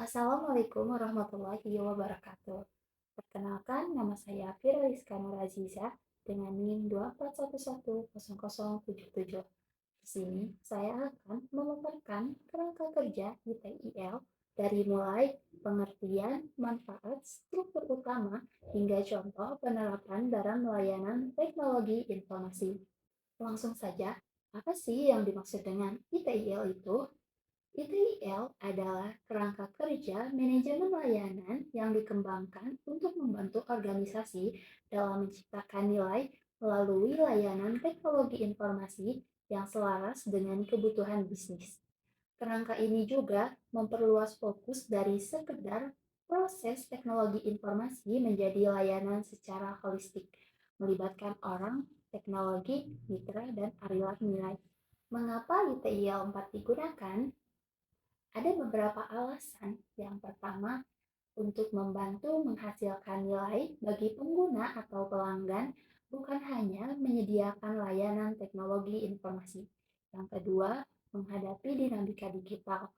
Assalamualaikum warahmatullahi wabarakatuh. Perkenalkan, nama saya Fira Rizka Nuraziza dengan NIM 2411077. Di sini saya akan memaparkan kerangka kerja ITIL dari mulai pengertian, manfaat, struktur utama, hingga contoh penerapan dalam layanan teknologi informasi. Langsung saja, apa sih yang dimaksud dengan ITIL itu? ITIL adalah kerangka kerja manajemen layanan yang dikembangkan untuk membantu organisasi dalam menciptakan nilai melalui layanan teknologi informasi yang selaras dengan kebutuhan bisnis. Kerangka ini juga memperluas fokus dari sekedar proses teknologi informasi menjadi layanan secara holistik, melibatkan orang, teknologi, mitra, dan aliran nilai. Mengapa ITIL 4 digunakan? Ada beberapa alasan. Yang pertama, untuk membantu menghasilkan nilai bagi pengguna atau pelanggan, bukan hanya menyediakan layanan teknologi informasi. Yang kedua, menghadapi dinamika digital.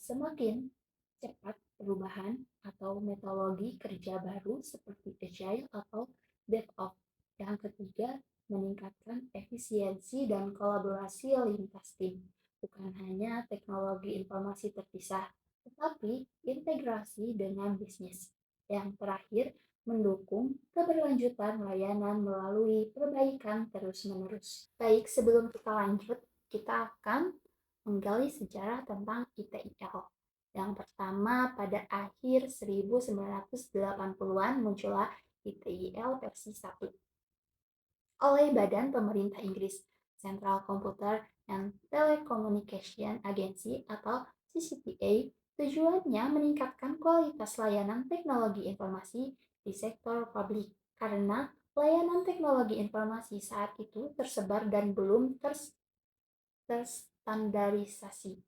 Semakin cepat perubahan atau metodologi kerja baru seperti Agile atau DevOps. Yang ketiga, meningkatkan efisiensi dan kolaborasi lintas tim. Bukan hanya teknologi informasi terpisah, tetapi integrasi dengan bisnis. Yang terakhir, mendukung keberlanjutan layanan melalui perbaikan terus-menerus. Baik, sebelum kita lanjut, kita akan menggali sejarah tentang ITIL. Yang pertama, pada akhir 1980-an muncullah ITIL versi 1 oleh Badan Pemerintah Inggris, Central Computer and Telecommunication Agency atau CCTA. Tujuannya meningkatkan kualitas layanan teknologi informasi di sektor publik karena layanan teknologi informasi saat itu tersebar dan belum terstandarisasi.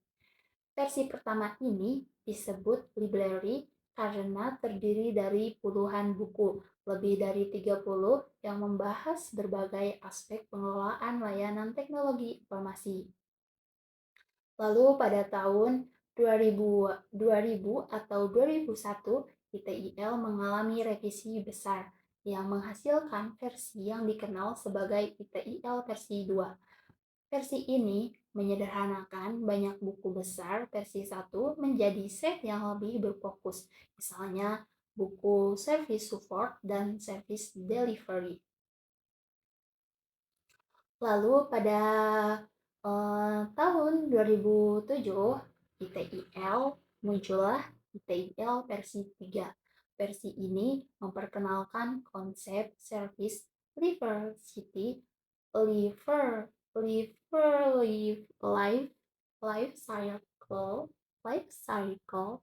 Versi pertama ini disebut library karena terdiri dari puluhan buku, lebih dari 30 yang membahas berbagai aspek pengelolaan layanan teknologi informasi. Lalu pada tahun 2000 atau 2001, ITIL mengalami revisi besar yang menghasilkan versi yang dikenal sebagai ITIL versi 2. Versi ini menyederhanakan banyak buku besar versi 1 menjadi set yang lebih berfokus, misalnya buku Service Support dan Service Delivery. Lalu pada tahun 2007, ITIL muncullah ITIL versi 3. Versi ini memperkenalkan konsep service diversity, life life cycle, life cycle,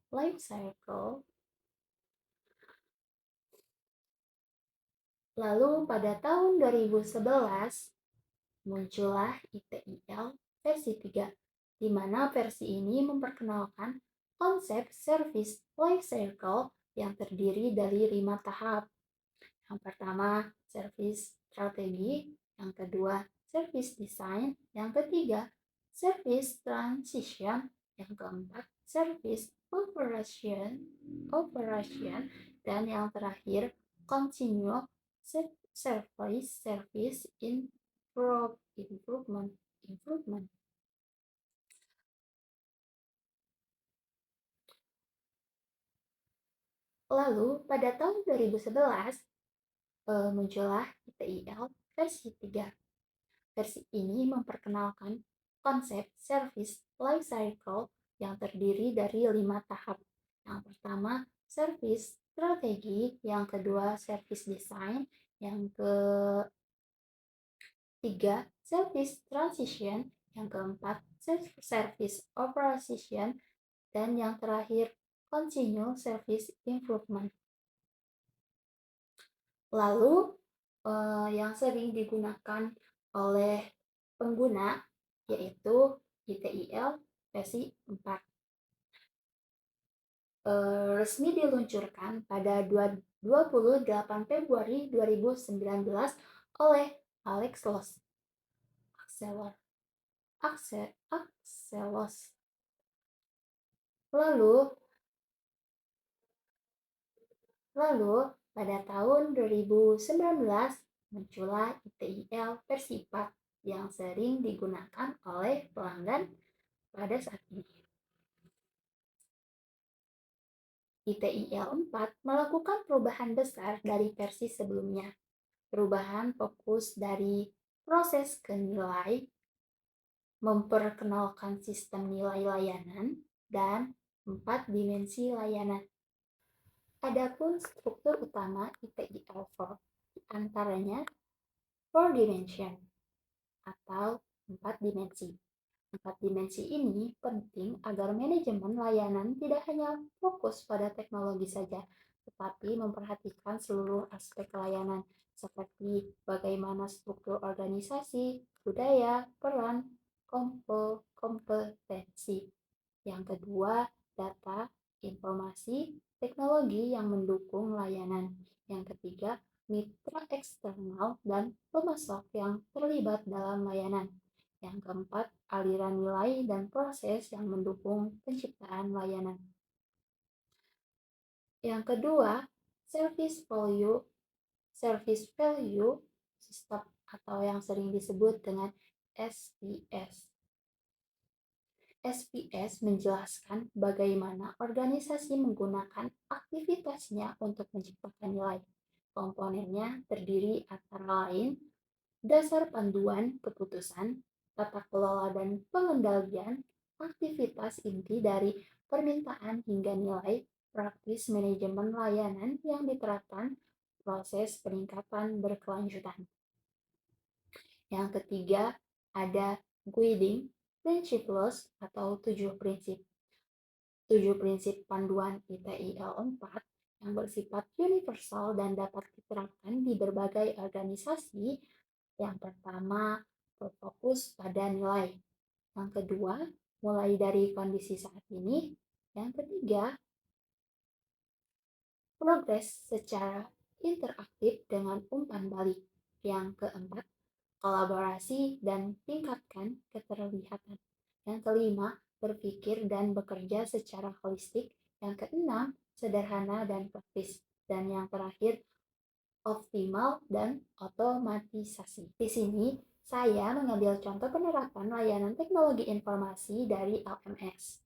life cycle. Lalu pada tahun 2011 muncullah ITIL versi 3, di mana versi ini memperkenalkan konsep service life cycle yang terdiri dari 5 tahap. Yang pertama, service strategi, yang kedua, service design, yang ketiga, service transition, yang keempat, service operation, dan yang terakhir, continue service improvement. Lalu pada tahun 2011 muncullah ITIL versi 3. Versi ini memperkenalkan konsep service life cycle yang terdiri dari 5 tahap. Yang pertama, service strategi, yang kedua, service design, yang ketiga, service transition, yang keempat, service operation, dan yang terakhir, continue service improvement. Lalu, yang sering digunakan oleh pengguna yaitu ITIL versi 4. Resmi diluncurkan pada 28 Februari 2019 oleh Alex Seller. Axelos. Lalu, pada tahun 2019 muncullah ITIL versi 4 yang sering digunakan oleh pelanggan pada saat ini. ITIL 4 melakukan perubahan besar dari versi sebelumnya. Perubahan fokus dari proses ke nilai, memperkenalkan sistem nilai layanan, dan 4 dimensi layanan. Adapun struktur utama ITIL4 antaranya 4 dimension atau 4 dimensi. 4 dimensi ini penting agar manajemen layanan tidak hanya fokus pada teknologi saja, tetapi memperhatikan seluruh aspek layanan seperti bagaimana struktur organisasi, budaya, peran, kompetensi. Yang kedua, data, informasi, teknologi yang mendukung layanan. Yang ketiga, mitra eksternal dan pemasok yang terlibat dalam layanan. Yang keempat, aliran nilai dan proses yang mendukung penciptaan layanan. Yang kedua, service value system atau yang sering disebut dengan SPS. SPS menjelaskan bagaimana organisasi menggunakan aktivitasnya untuk menciptakan nilai. Komponennya terdiri antara lain dasar panduan keputusan, tata kelola dan pengendalian, aktivitas inti dari permintaan hingga nilai, praktis manajemen layanan yang diterapkan, proses peningkatan berkelanjutan. Yang ketiga, ada guiding principles atau 7 prinsip. 7 prinsip panduan ITIL 4 yang bersifat universal dan dapat diterapkan di berbagai organisasi. Yang pertama, berfokus pada nilai. Yang kedua, mulai dari kondisi saat ini. Yang ketiga, progres secara interaktif dengan umpan balik. Yang keempat, kolaborasi dan tingkatkan keterlihatan. Yang kelima, berpikir dan bekerja secara holistik. Yang keenam, sederhana dan praktis. Dan yang terakhir, optimal dan otomatisasi. Di sini saya mengambil contoh penerapan layanan teknologi informasi dari LMS.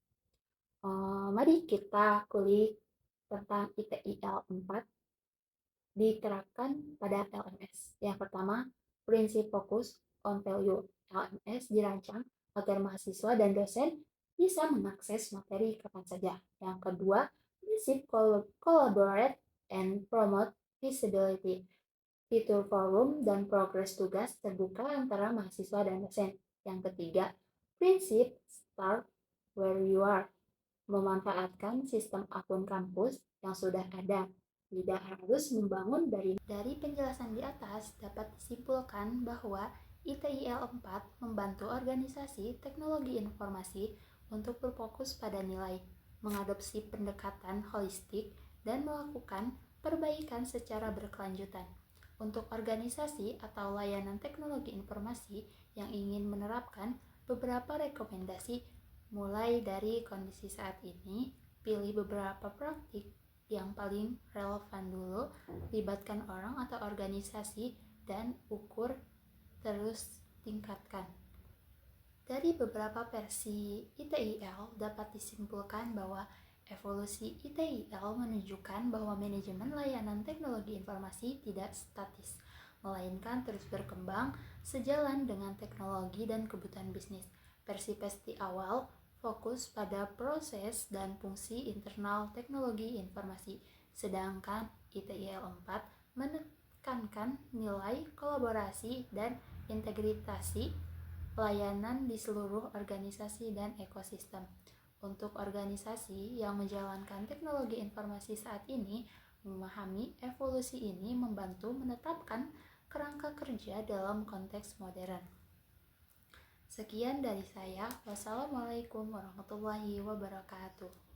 Mari kita kulik tentang ITIL 4 diterapkan pada LMS. Yang pertama, prinsip fokus on value. LMS dirancang agar mahasiswa dan dosen bisa mengakses materi kapan saja. Yang kedua, prinsip collaborate and promote visibility. Fitur forum dan progres tugas terbuka antara mahasiswa dan dosen. Yang ketiga, prinsip start where you are. Memanfaatkan sistem akun kampus yang sudah ada. Tidak harus membangun dari penjelasan di atas dapat disimpulkan bahwa ITIL 4 membantu organisasi teknologi informasi untuk berfokus pada nilai, mengadopsi pendekatan holistik, dan melakukan perbaikan secara berkelanjutan. Untuk organisasi atau layanan teknologi informasi yang ingin menerapkan beberapa rekomendasi mulai dari kondisi saat ini, pilih beberapa praktik yang paling relevan dulu, libatkan orang atau organisasi, dan ukur terus tingkatkan. Dari beberapa versi ITIL dapat disimpulkan bahwa evolusi ITIL menunjukkan bahwa manajemen layanan teknologi informasi tidak statis, melainkan terus berkembang sejalan dengan teknologi dan kebutuhan bisnis. Versi awal fokus pada proses dan fungsi internal teknologi informasi, sedangkan ITIL 4 menekankan nilai kolaborasi dan integritasi layanan di seluruh organisasi dan ekosistem. Untuk organisasi yang menjalankan teknologi informasi saat ini, memahami evolusi ini membantu menetapkan kerangka kerja dalam konteks modern. Sekian dari saya. Wassalamualaikum warahmatullahi wabarakatuh.